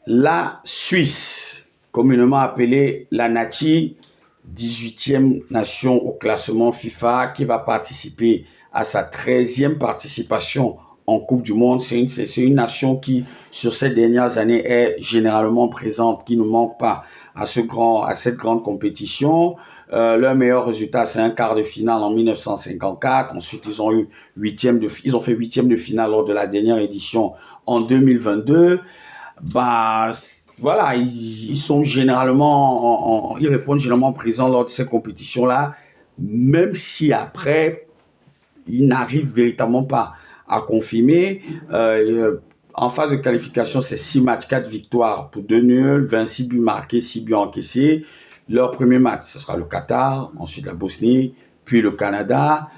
La Suisse, communément appelée la Nati, 18e nation au classement FIFA, qui va participer à sa 13e participation en Coupe du Monde. C'est une nation qui, sur ces dernières années, est généralement présente, qui ne manque pas à cette grande compétition. Leur meilleur résultat, c'est un quart de finale en 1954. Ensuite, ils ont fait huitième de finale lors de la dernière édition en 2022. Bah, voilà, ils sont généralement, ils répondent généralement présents lors de ces compétitions-là, même si après, ils n'arrivent véritablement pas à confirmer. En phase de qualification, c'est 6 matchs, 4 victoires pour 2 nuls, 26 buts marqués, 6 buts encaissés. Leur premier match, ce sera le Qatar, ensuite la Bosnie, puis le Canada.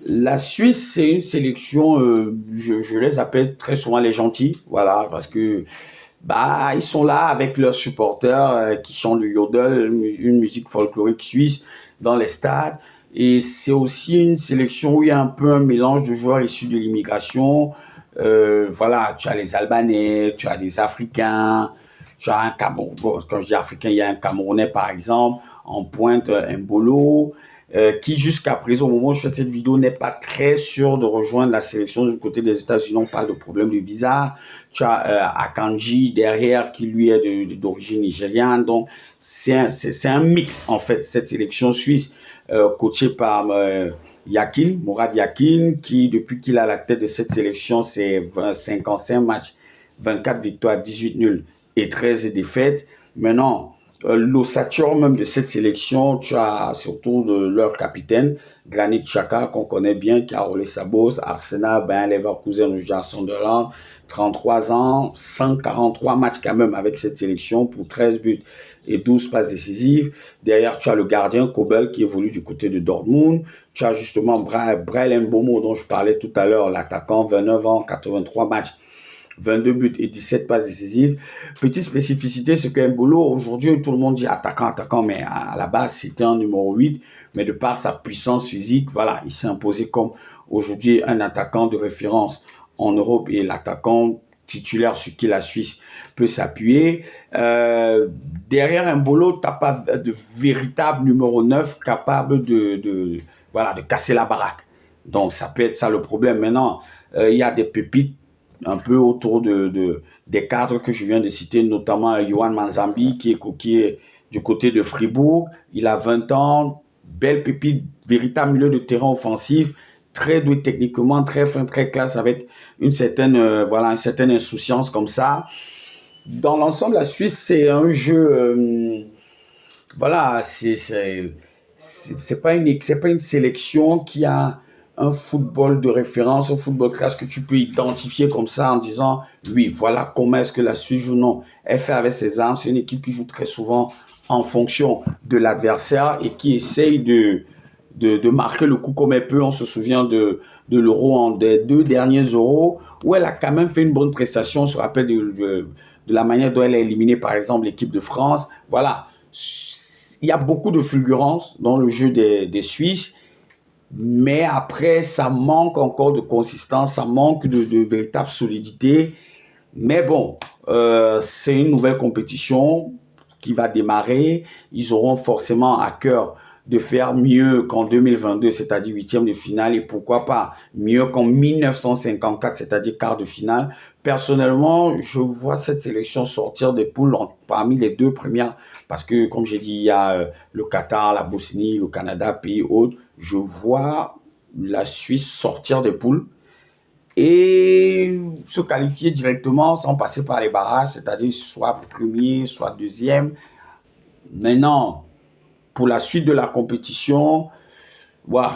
La Suisse, c'est une sélection, je les appelle très souvent les gentils, voilà, parce que ils sont là avec leurs supporters qui chantent du yodel, une musique folklorique suisse dans les stades. Et c'est aussi une sélection où il y a un peu un mélange de joueurs issus de l'immigration. Voilà, tu as les Albanais, tu as des Africains, tu as un Camerounais. Bon, quand je dis Africain, il y a un Camerounais par exemple, en pointe, un Mbolo, qui jusqu'à présent, au moment où je fais cette vidéo, n'est pas très sûr de rejoindre la sélection du côté des États-Unis. On parle de problème de visa. Tu as Akanji derrière qui lui est d'origine nigériane. Donc, c'est un mix en fait, cette sélection suisse coachée par Mourad Yakin, qui depuis qu'il a la tête de cette sélection, c'est 55 matchs, 24 victoires, 18 nuls et 13 défaites. Maintenant, l'ossature même de cette sélection, tu as surtout de leur capitaine, Granit Xhaka, qu'on connaît bien, qui a roulé sa bosse, Arsenal, Leverkusen, le Sunderland, 33 ans, 143 matchs quand même avec cette sélection pour 13 buts et 12 passes décisives. Derrière, tu as le gardien Kobel qui évolue du côté de Dortmund. Tu as justement Brel Mbomo dont je parlais tout à l'heure, l'attaquant, 29 ans, 83 matchs, 22 buts et 17 passes décisives. Petite spécificité, c'est que Mbolo, aujourd'hui, tout le monde dit attaquant, mais à la base, c'était un numéro 8. Mais de par sa puissance physique, voilà, il s'est imposé comme aujourd'hui un attaquant de référence en Europe et l'attaquant titulaire sur qui la Suisse peut s'appuyer. Derrière Mbolo, tu n'as pas de véritable numéro 9 capable de casser la baraque. Donc, ça peut être ça le problème. Maintenant, il y a des pépites un peu autour des cadres que je viens de citer, notamment Yohan Manzambi, qui est du côté de Fribourg. Il a 20 ans, belle pépite, véritable milieu de terrain offensif, très doué techniquement, très fin, très classe, avec une certaine insouciance comme ça. Dans l'ensemble, la Suisse, c'est un jeu, c'est pas une sélection qui a un football de référence, un football classe que tu peux identifier comme ça en disant, oui, voilà comment est-ce que la Suisse joue. Non, elle fait avec ses armes. C'est une équipe qui joue très souvent en fonction de l'adversaire et qui essaye de marquer le coup comme elle peut. On se souvient de l'Euro, des 2 derniers Euros, où elle a quand même fait une bonne prestation. On se rappelle de la manière dont elle a éliminé, par exemple, l'équipe de France. Voilà. Il y a beaucoup de fulgurance dans le jeu des Suisses. Mais après, ça manque encore de consistance, ça manque de véritable solidité. Mais bon, c'est une nouvelle compétition qui va démarrer. Ils auront forcément à cœur de faire mieux qu'en 2022, c'est-à-dire huitième de finale, et pourquoi pas mieux qu'en 1954, c'est-à-dire quart de finale. Personnellement, je vois cette sélection sortir des poules parmi les 2 premières, parce que, comme j'ai dit, il y a le Qatar, la Bosnie, le Canada, pays autres. Je vois la Suisse sortir des poules et se qualifier directement sans passer par les barrages, c'est-à-dire soit premier, soit deuxième. Maintenant, pour la suite de la compétition,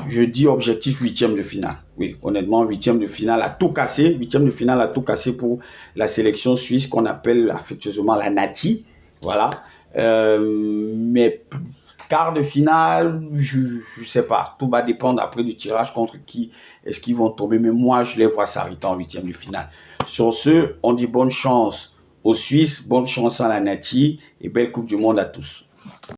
je dis objectif huitième de finale. Oui, honnêtement, huitième de finale à tout casser. Huitième de finale à tout casser pour la sélection suisse qu'on appelle affectueusement la Nati. Voilà. Mais quart de finale, je ne sais pas. Tout va dépendre après du tirage contre qui est-ce qu'ils vont tomber. Mais moi, je les vois s'arrêter en huitième de finale. Sur ce, on dit bonne chance aux Suisses, bonne chance à la Nati et belle Coupe du Monde à tous.